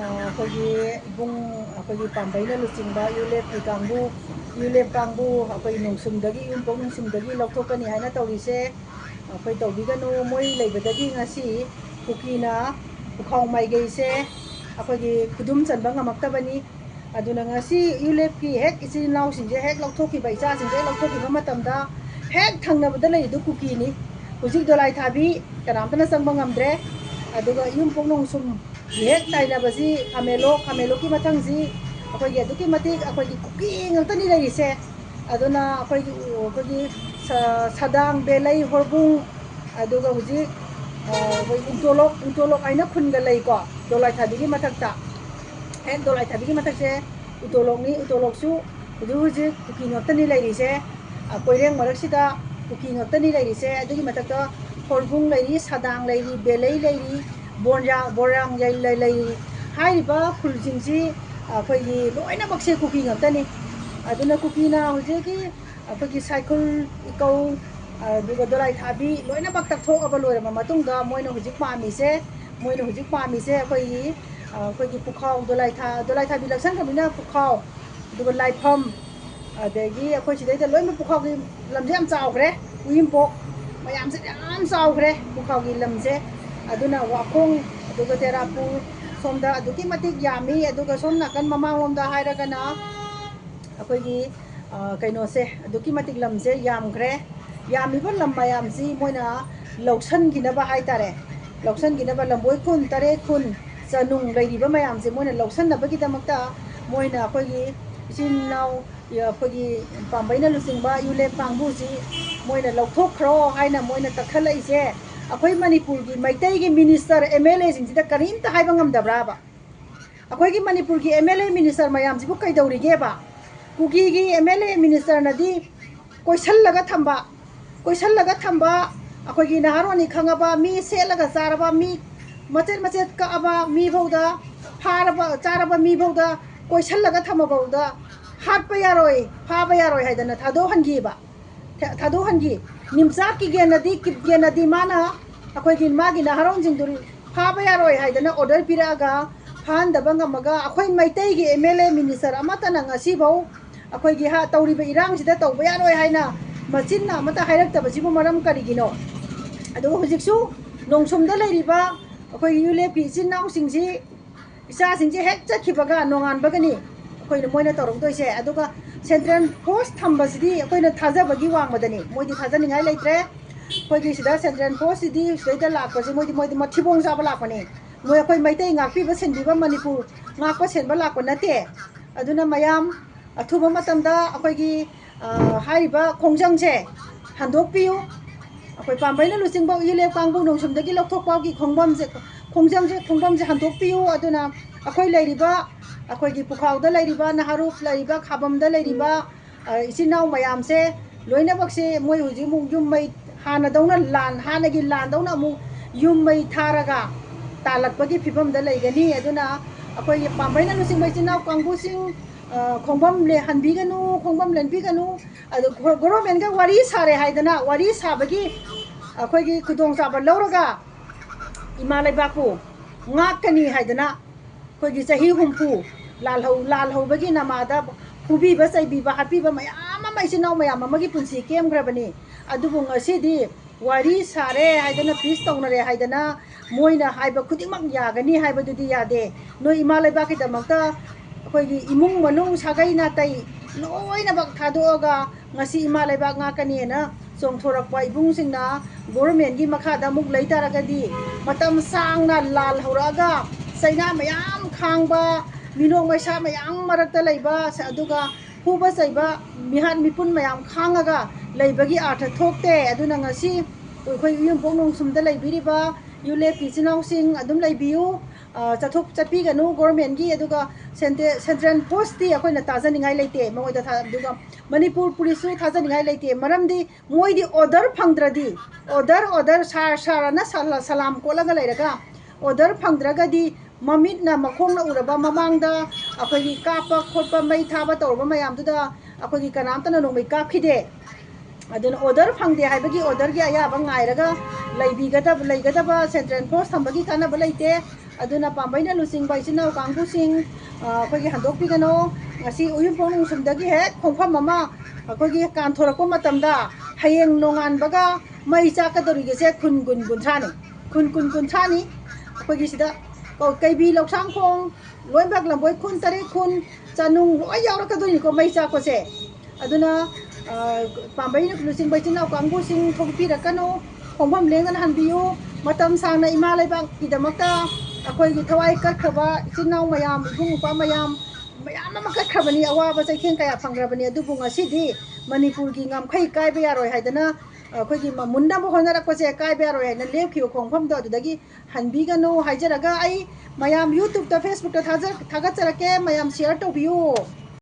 ꯑꯩꯈꯣꯏꯒꯤ ꯏꯕꯨꯡ ꯑꯩꯈꯣꯏꯒꯤ ꯄꯥꯝꯕꯩꯅ ꯂꯨꯆꯤꯡꯕ ꯌꯨꯂꯦꯞꯀꯤ ꯀꯥꯡꯕꯨ ꯌꯨꯂꯦꯞ ꯀꯥꯡꯕꯨ ꯑꯩꯈꯣꯏ ꯅꯣꯡꯁꯨꯝꯗꯒꯤ ꯌꯨꯝꯄꯣꯛ ꯅꯣꯡꯁꯨꯝꯗꯒꯤ ꯂꯧꯊꯣꯛꯀꯅꯤ ꯍꯥꯏꯅ ꯇꯧꯔꯤꯁꯦ ꯑꯩꯈꯣꯏ ꯇꯧꯕꯤꯒꯅꯨ ꯃꯣꯏ ꯂꯩꯕꯗꯒꯤ ꯉꯁꯤ ꯀꯨꯀꯤꯅ ꯄꯨꯈꯥꯎ ꯃꯥꯏꯒꯩꯁꯦ ꯑꯩꯈꯣꯏꯒꯤ ꯈꯨꯗꯨꯝ ꯆꯟꯕ ꯉꯝꯃꯛꯇꯕꯅꯤ ꯑꯗꯨꯅ ꯉꯁꯤ ꯌꯨꯂꯦꯞꯀꯤ ꯍꯦꯛ ꯏꯆꯤꯜ ꯏꯅꯥꯎꯁꯤꯡꯁꯦ ꯍꯦꯛ ꯂꯧꯊꯣꯛꯈꯤꯕ ꯏꯆꯥꯁꯤꯡꯁꯦ ꯍꯦꯛ ꯂꯧꯊꯣꯛꯈꯤꯕ ꯃꯇꯝꯗ ꯍꯦꯛ ꯊꯪꯅꯕꯗ ꯂꯩꯔꯤꯗꯨ ꯀꯨꯀꯤꯅꯤ ꯍꯧꯖꯤꯛ ꯗꯣꯂꯥꯏ ꯊꯥꯕꯤ ꯀꯅꯥꯝꯇꯅ ꯆꯪꯕ ꯉꯝꯗ꯭ꯔꯦ ꯑꯗꯨꯒ ꯌꯨꯝꯄꯣꯛ ꯅꯣꯡꯁꯨꯝ ꯍꯦꯛ ꯇꯥꯏꯅꯕꯁꯤ ꯈꯥꯃꯦꯟꯂꯣꯛꯀꯤ ꯃꯊꯪꯁꯤ ꯑꯩꯈꯣꯏꯒꯤ ꯑꯗꯨꯛꯀꯤ ꯃꯇꯤꯛ ꯑꯩꯈꯣꯏꯒꯤ ꯀꯨꯀꯤ ꯉꯥꯛꯇꯅꯤ ꯂꯩꯔꯤꯁꯦ ꯑꯗꯨꯅ ꯑꯩꯈꯣꯏꯒꯤ ꯁꯗꯥꯡ ꯕꯦꯂꯩ ꯍꯣꯔꯕꯨꯡ ꯑꯗꯨꯒ ꯍꯧꯖꯤꯛ ꯑꯩꯈꯣꯏ ꯎꯇꯣꯂꯣꯛ ꯍꯥꯏꯅ ꯈꯨꯟꯒ ꯂꯩꯀꯣ ꯗꯣꯂꯥꯏ ꯊꯥꯕꯤꯒꯤ ꯃꯊꯛꯇ ꯍꯦꯛ ꯗꯣꯂꯥꯏ ꯊꯥꯕꯤꯒꯤ ꯃꯊꯛꯁꯦ ꯎꯇꯣꯂꯣꯛꯅꯤ ꯎꯇꯣꯂꯣꯛꯁꯨ ꯍꯧꯖꯤꯛ ꯀꯨꯀꯤ ꯉꯥꯛꯇꯅꯤ ꯂꯩꯔꯤꯁꯦ ꯀꯣꯏꯔꯦꯡ ꯃꯔꯛꯁꯤꯗ ꯀꯨꯀꯤ ꯉꯥꯛꯇꯅꯤ ꯂꯩꯔꯤꯁꯦ ꯑꯗꯨꯒꯤ ꯃꯊꯛꯇ ꯍꯣꯔꯕꯨꯡ ꯂꯩꯔꯤ ꯁꯗꯥꯡ ꯂꯩꯔꯤ ꯕꯦꯂꯩ ꯂꯩꯔꯤ ꯕꯣꯔꯥꯡ ꯂꯩꯔꯤ ꯍꯥꯏꯔꯤꯕ ꯈꯨꯜꯁꯤꯡꯁꯤ ꯑꯩꯈꯣꯏꯒꯤ ꯂꯣꯏꯅꯃꯛꯁꯦ ꯀꯨꯀꯤ ꯉꯥꯛꯇꯅꯤ ꯑꯗꯨꯅ ꯀꯨꯀꯤꯅ ꯍꯧꯖꯤꯛꯀꯤ ꯑꯩꯈꯣꯏꯒꯤ ꯁꯥꯏꯈꯨꯜ ꯏꯀꯧ ꯑꯗꯨꯒ ꯗꯣꯂꯥꯏ ꯊꯥꯕꯤ ꯂꯣꯏꯅꯃꯛ ꯇꯛꯊꯣꯛꯑꯕ ꯂꯣꯏꯔꯕ ꯃꯇꯨꯡꯗ ꯃꯣꯏꯅ ꯍꯧꯖꯤꯛ ꯄꯥꯝꯃꯤꯁꯦ ꯑꯩꯈꯣꯏꯒꯤ ꯄꯨꯈꯥꯎ ꯗꯣꯂꯥꯏ ꯊꯥꯕꯤ ꯂꯧꯁꯟꯈ꯭ꯔꯕꯅꯤꯅ ꯄꯨꯈꯥꯎ ꯑꯗꯨꯒ ꯂꯥꯏꯐꯝ ꯑꯗꯒꯤ ꯑꯩꯈꯣꯏ ꯁꯤꯗꯩꯗ ꯂꯣꯏꯅꯃꯛ ꯄꯨꯈꯥꯎꯒꯤ ꯂꯝꯁꯦ ꯌꯥꯝ ꯆꯥꯎꯈ꯭ꯔꯦ 우임복 ꯃꯌꯥꯝꯁꯦ ꯌꯥꯝ ꯆꯥꯎꯈ꯭ꯔꯦ ꯄꯨꯈꯥꯎꯒꯤ ꯂꯝꯁꯦ ꯑꯗꯨꯅ ꯋꯥꯈꯣꯡ ꯑꯗꯨꯒ ꯇꯦꯔꯥꯄꯨꯔ ꯁꯣꯝꯗ ꯑꯗꯨꯛꯀꯤ ꯃꯇꯤꯛ ꯌꯥꯝꯃꯤ ꯑꯗꯨꯒ ꯁꯣꯝ ꯅꯥꯀꯟ ꯃꯃꯥꯡꯂꯣꯝꯗ ꯍꯥꯏꯔꯒꯅ ꯑꯩꯈꯣꯏꯒꯤ ꯀꯩꯅꯣꯁꯦ ꯑꯗꯨꯛꯀꯤ ꯃꯇꯤꯛ ꯂꯝꯁꯦ ꯌꯥꯝꯈ꯭ꯔꯦ ꯌꯥꯝꯃꯤꯕ ꯂꯝ ꯃꯌꯥꯝꯁꯤ ꯃꯣꯏꯅ ꯂꯧꯁꯟꯈꯤꯅꯕ ꯍꯥꯏꯇꯥꯔꯦ ꯂꯧꯁꯟꯈꯤꯅꯕ ꯂꯝꯕꯣꯏ ꯈꯨꯟ ꯇꯔꯦꯠ ꯈꯨꯟ ꯆꯅꯨꯡ ꯂꯩꯔꯤꯕ ꯃꯌꯥꯝꯁꯦ ꯃꯣꯏꯅ ꯂꯧꯁꯟꯅꯕꯒꯤꯗꯃꯛꯇ ꯃꯣꯏꯅ ꯑꯩꯈꯣꯏꯒꯤ ꯏꯆꯤꯟ ꯏꯅꯥꯎ ꯑꯩꯈꯣꯏꯒꯤ ꯄꯥꯝꯕꯩꯅ ꯂꯨꯆꯤꯡꯕ ꯌꯨꯂꯦꯞ ꯀꯥꯡꯕꯨꯁꯤ ꯃꯣꯏꯅ ꯂꯧꯊꯣꯛꯈ꯭ꯔꯣ ꯍꯥꯏꯅ ꯃꯣꯏꯅ ꯀꯛꯊꯠꯂꯛꯏꯁꯦ ꯑꯩꯈꯣꯏ ꯃꯅꯤꯄꯨꯔꯒꯤ ꯃꯩꯇꯩꯒꯤ ꯃꯤꯅꯤꯁꯇꯔ ꯑꯦꯝ ꯑꯦꯜ ꯑꯦꯁꯤꯡꯁꯤꯗ ꯀꯔꯤꯝꯇ ꯍꯥꯏꯕ ꯉꯝꯗꯕ꯭ꯔꯥꯕ ꯑꯩꯈꯣꯏꯒꯤ ꯃꯅꯤꯄꯨꯔꯒꯤ ꯑꯦꯝ ꯑꯦꯜ ꯑꯦ ꯃꯤꯅꯤꯁꯇꯔ ꯃꯌꯥꯝꯁꯤꯕꯨ ꯀꯩꯗꯧꯔꯤꯒꯦꯕ ꯀꯨꯀꯤꯒꯤ ꯑꯦꯝ ꯑꯦꯜ ꯑꯦ ꯃꯤꯅꯤꯁꯇꯔꯅꯗꯤ ꯀꯣꯏꯁꯜꯂꯒ ꯊꯝꯕ ꯑꯩꯈꯣꯏꯒꯤ ꯅꯍꯥꯔꯣꯟꯅꯤ ꯈꯪꯉꯕ ꯃꯤ ꯁꯦꯠꯂꯒ ꯆꯥꯔꯕ ꯃꯤ ꯃꯆꯦꯠ ꯃꯆꯦꯠ ꯀꯛꯑꯕ ꯃꯤꯐꯧꯗ ꯆꯥꯔꯕ ꯃꯤꯐꯧꯗ ꯀꯣꯏꯁꯜꯂꯒ ꯊꯝꯃꯐꯧꯗ ꯍꯥꯠꯄ ꯌꯥꯔꯣꯏ ꯐꯥꯕ ꯌꯥꯔꯣꯏ ꯍꯥꯏꯗꯅ ꯊꯥꯗꯣꯛꯍꯟꯈꯤ ꯅꯤꯝꯆꯥꯛꯀꯤ ꯒꯦꯟꯅꯗꯤ ꯃꯥꯅ ꯑꯩꯈꯣꯏꯒꯤ ꯃꯥꯒꯤ ꯅꯍꯥꯔꯣꯟꯁꯤꯡꯗꯨ ꯐꯥꯕ ꯌꯥꯔꯣꯏ ꯍꯥꯏꯗꯅ ꯑꯣꯔꯗꯔ ꯄꯤꯔꯛꯑꯒ ꯐꯥꯍꯟꯗꯕ ꯉꯝꯃꯒ ꯑꯩꯈꯣই ꯃꯩꯇꯩꯒꯤ ꯑꯦꯝ ꯑꯦꯜ ꯑꯦ ꯃꯤꯅꯤꯁꯇꯔ ꯑꯃꯠꯇꯅ ꯉꯁꯤꯐꯥꯎ ꯑꯩꯈꯣꯏꯒꯤ ꯇꯧꯔꯤꯕ ꯏꯔꯥꯡꯁꯤꯗ ꯇꯧꯕ ꯌꯥꯔꯣꯏ ꯍꯥꯏꯅ ꯃꯆꯤꯟꯅ ꯑꯃꯠꯇ ꯍꯥꯏꯔꯛꯇꯕꯁꯤꯕꯨ ꯃꯔꯝ ꯀꯔꯤꯒꯤꯅꯣ ꯑꯗꯨꯒ ꯍꯧꯖꯤꯛꯁꯨ ꯅꯣꯡꯁꯨꯝꯗ ꯂꯩꯔꯤꯕ ꯑꯩꯈꯣꯏꯒꯤ ꯌꯨꯂꯦꯞꯀꯤ ꯏꯆꯤꯟ ꯏꯅꯥꯎꯁꯤꯡꯁꯤ ꯏꯆꯥꯁꯤꯡꯁꯤ ꯍꯦꯛ ꯆꯠꯈꯤꯕꯒ ꯅꯣꯡꯉꯥꯟꯕꯒꯅꯤ ꯃꯣꯏꯅ ꯇꯧꯔꯛꯇꯣꯏꯁꯦ ꯑꯗꯨꯒ ꯁꯦꯟꯇ꯭ꯔꯦꯜ ꯐꯣꯔꯁ ꯊꯝꯕꯁꯤꯗꯤ ꯑꯩꯈꯣꯏꯅ ꯊꯥꯖꯕꯒꯤ ꯋꯥꯡꯃꯗꯅꯤ ꯃꯣꯏꯗꯤ ꯊꯥꯖꯅꯤꯡꯉꯥই ꯂꯩꯇ꯭ꯔꯦ ꯑꯩꯈꯣꯏꯒꯤ ꯁꯤꯗ ꯁꯦꯟꯇ꯭ꯔꯦꯜ ꯐꯣꯔꯁꯁꯤꯗꯤ ꯁꯤꯗꯩꯗ ꯂꯥꯛꯄꯁꯦ ꯃꯣꯏꯗꯤ ꯃꯊꯤꯕꯣꯡ ꯆꯥꯕ ꯂꯥꯛꯄꯅꯦ ꯃꯣꯏ ꯑꯩꯈꯣꯏ ꯃꯩꯇꯩ ꯉꯥꯛꯄꯤꯕ ꯁꯦꯟꯕꯤꯕ ꯃꯅꯤꯄꯨꯔ ꯉꯥꯛꯄ ꯁꯦꯟꯕ ꯂꯥꯛꯄ ꯅꯠꯇꯦ ꯑꯗꯨꯅ ꯃꯌꯥꯝ ꯑꯊꯨꯕ ꯃꯇꯝꯗ ꯑꯩꯈꯣꯏꯒꯤ ꯍꯥꯏꯔꯤꯕ ꯈꯣꯡꯖꯪꯁꯦ ꯍꯟꯗꯣꯛꯄꯤꯌꯨ ꯑꯩꯈꯣꯏ ꯄꯥꯝꯕꯩꯅ ꯂꯨꯆꯤꯡꯕ ꯌꯨꯂꯦꯞ ꯀꯥꯡꯕꯨ ꯅꯣꯡꯁꯨꯝꯗꯒꯤ ꯂꯧꯊꯣꯛꯄꯒꯤ ꯈꯣꯡꯖꯪꯁꯦ ꯍꯟꯗꯣꯛꯄꯤꯌꯨ ꯑꯗꯨꯅ ꯑꯩꯈꯣꯏ ꯂꯩꯔꯤꯕ ꯑꯩꯈꯣꯏꯒꯤ ꯄꯨꯈꯥꯎꯗ ꯂꯩꯔꯤꯕ ꯅꯍꯥꯔꯨꯞ ꯂꯩꯔꯤꯕ ꯈꯥꯕꯝꯗ ꯂꯩꯔꯤꯕ ꯏꯆꯤꯟ ꯏꯅꯥꯎ ꯃꯌꯥꯝꯁꯦ ꯂꯣꯏꯅꯃꯛꯁꯦ ꯃꯣꯏ ꯍꯧꯖꯤꯛ ꯑꯃꯨꯛ ꯌꯨꯝ ꯃꯩ ꯍꯥꯟꯅꯒꯤ ꯂꯥꯟꯗꯧꯅ ꯑꯃꯨꯛ ꯌꯨꯝ ꯃꯩ ꯊꯥꯔꯒ ꯇꯥꯜꯂꯛꯄꯒꯤ ꯐꯤꯕꯝꯗ ꯂꯩꯒꯅꯤ ꯑꯗꯨꯅ ꯑꯩꯈꯣꯏꯒꯤ ꯄꯥꯝꯕꯩꯅ ꯂꯨꯆꯤꯡꯕ ꯏꯆꯤꯟ ꯏꯅꯥꯎ ꯀꯥꯡꯕꯨꯁꯤꯡ ꯈꯣꯡꯐꯝ ꯂꯦꯟꯕꯤꯒꯅꯨ ꯑꯗꯨ ꯒꯣꯔꯃꯦꯟꯒ ꯋꯥꯔꯤ ꯁꯥꯔꯦ ꯍꯥꯏꯗꯅ ꯋꯥꯔꯤ ꯁꯥꯕꯒꯤ ꯑꯩꯈꯣꯏꯒꯤ ꯈꯨꯗꯣꯡꯆꯥꯕ ꯂꯧꯔꯒ ꯏꯃꯥ ꯂꯩꯕꯥꯛꯄꯨ ꯉꯥꯛꯀꯅꯤ ꯍꯥꯏꯗꯅ ꯑꯩꯈꯣꯏꯒꯤ ꯆꯍꯤ ꯍꯨꯝꯐꯨ ꯂꯥꯜꯍꯧꯕꯒꯤ ꯅꯃꯥꯗ ꯐꯨꯕꯤꯕ ꯆꯩꯕꯤꯕ ꯍꯥꯠꯄꯤꯕ ꯃꯌꯥꯝ ꯑꯃ ꯏꯆꯤꯟ ꯏꯅꯥꯎ ꯃꯌꯥꯝ ꯑꯃꯒꯤ ꯄꯨꯟꯁꯤ ꯀꯦꯝꯈ꯭ꯔꯕꯅꯤ ꯑꯗꯨꯕꯨ ꯉꯁꯤꯗꯤ ꯋꯥꯔꯤ ꯁꯥꯔꯦ ꯍꯥꯏꯗꯅ ꯄꯤꯁ ꯇꯧꯅꯔꯦ ꯍꯥꯏꯗꯅ ꯃꯣꯏꯅ ꯍꯥꯏꯕ ꯈꯨꯗꯤꯡꯃꯛ ꯌꯥꯒꯅꯤ ꯍꯥꯏꯕꯗꯨꯗꯤ ꯌꯥꯗꯦ ꯅꯣꯏ ꯏꯃꯥ ꯂꯩꯕꯥꯛꯀꯤꯗꯃꯛꯇ ꯑꯩꯈꯣꯏꯒꯤ ꯏꯃꯨꯡ ꯃꯅꯨꯡ ꯁꯥꯒꯩ ꯅꯥꯇꯩ ꯂꯣꯏꯅꯃꯛ ꯊꯥꯗꯣꯛꯑꯒ ꯉꯁꯤ ꯏꯃꯥ ꯂꯩꯕꯥꯛ ꯉꯥꯛꯀꯅꯤꯅ ꯆꯣꯡꯊꯣꯔꯛꯄ ꯏꯕꯨꯡꯁꯤꯡꯅ ꯒꯣꯔꯃꯦꯟꯒꯤ ꯃꯈꯥꯗ ꯑꯃꯨꯛ ꯂꯩ ꯇꯥꯔꯒꯗꯤ ꯃꯇꯝ ꯁꯥꯡꯅ ꯂꯥꯜ ꯍꯧꯔꯛꯑꯒ ꯆꯩꯅꯥ ꯃꯌꯥꯝ ꯈꯥꯡꯕ ꯃꯤꯅꯣꯛ ꯃꯩꯁꯥ ꯃꯌꯥꯝ ꯃꯔꯛꯇ ꯂꯩꯕ ꯑꯗꯨꯒ ꯐꯨꯕ ꯆꯩꯕ ꯃꯤꯍꯥꯠ ꯃꯤꯄꯨꯟ ꯃꯌꯥꯝ ꯈꯥꯡꯉꯒ ꯂꯩꯕꯒꯤ ꯑꯥꯔꯊ ꯊꯣꯛꯇꯦ ꯑꯗꯨꯅ ꯉꯁꯤ ꯑꯩꯈꯣꯏ ꯌꯨꯝꯄꯣꯛ ꯅꯣꯡꯁꯨꯝꯗ ꯂꯩꯕꯤꯔꯤꯕ ꯌꯨꯂꯦꯞꯀꯤ ꯏꯆꯤꯟ ꯏꯅꯥꯎꯁꯤꯡ ꯑꯗꯨꯝ ꯂꯩꯕꯤꯌꯨ ꯆꯠꯄꯤꯒꯅꯨ ꯒꯣꯔꯃꯦꯟꯒꯤ ꯑꯗꯨꯒ ꯁꯦꯟꯇ꯭ꯔꯦꯜ ꯐꯣꯔꯁꯇꯤ ꯑꯩꯈꯣꯏꯅ ꯇꯥꯖꯅꯤꯡꯉꯥꯏ ꯂꯩꯇꯦ ꯃꯣꯏꯗ ꯑꯗꯨꯒ ꯃꯅꯤꯄꯨꯔ ꯄꯨꯂꯤꯁꯁꯨ ꯊꯥꯖꯅꯤꯡꯉꯥꯏ ꯂꯩꯇꯦ ꯃꯔꯝꯗꯤ ꯃꯣꯏꯗꯤ ꯑꯣꯔꯗꯔ ꯐꯪꯗ꯭ꯔꯗꯤ ꯑꯣꯔꯗꯔ ꯁꯥꯔꯅ ꯁꯂꯥꯝ ꯀꯣꯠꯂꯒ ꯂꯩꯔꯒ ꯑꯣꯔꯗꯔ ꯐꯪꯗ꯭ꯔꯒꯗꯤ ꯃꯃꯤꯠꯅ ꯃꯈꯣꯡꯅ ꯎꯔꯕ ꯃꯃꯥꯡꯗ ꯑꯩꯈꯣꯏꯒꯤ ꯀꯥꯞꯄ ꯈꯣꯠꯄ ꯃꯩ ꯊꯥꯕ ꯇꯧꯔꯕ ꯃꯌꯥꯝꯗꯨꯗ ꯑꯩꯈꯣꯏꯒꯤ ꯀꯅꯥꯝꯇꯅ ꯅꯣꯡꯃꯩ ꯀꯥꯞꯈꯤꯗꯦ ꯑꯗꯨꯅ ꯑꯣꯔꯗꯔ ꯐꯪꯗꯦ ꯍꯥꯏꯕꯒꯤ ꯑꯣꯔꯗꯔꯒꯤ ꯑꯌꯥꯕ ꯉꯥꯏꯔꯒ ꯂꯩꯒꯗꯕ ꯁꯦꯟꯇ꯭ꯔꯦꯜ ꯐꯣꯔꯁ ꯊꯝꯕꯒꯤ ꯀꯥꯟꯅꯕ ꯂꯩꯇꯦ aduna pambaina lusingba isinau kangusing akhoi handokpigano ngasi uyumpong nungsumdagi hek khongpham mama akhoi kan thorakpa matamda hayeng nongan baga mai chakadori gese kun thani kun thani akhoi sida kaibi loksang khong loibak lamboi kun tare kun chanung loi yaurakadoni ko mai chakose aduna pambaina lusingba isinau kangusing thongpirakano khongpham lengdan hanbiyu matam sangna ima laibak kidamakta akhoi gi thawai katkhaba isinau mayam ibung pa mayam ama katkhbani awaba chaikhen kaya phangrabani adubu ngasidi manipur gi ngamkhai kaiba yaroi haidana akhoi gi munda bo honara ko se kaiba yaroi haina lepkhiyo khongpham do adudagi hanbigano haijaraga ai mayam youtube ta facebook ta thagacharake mayam share tawbiyu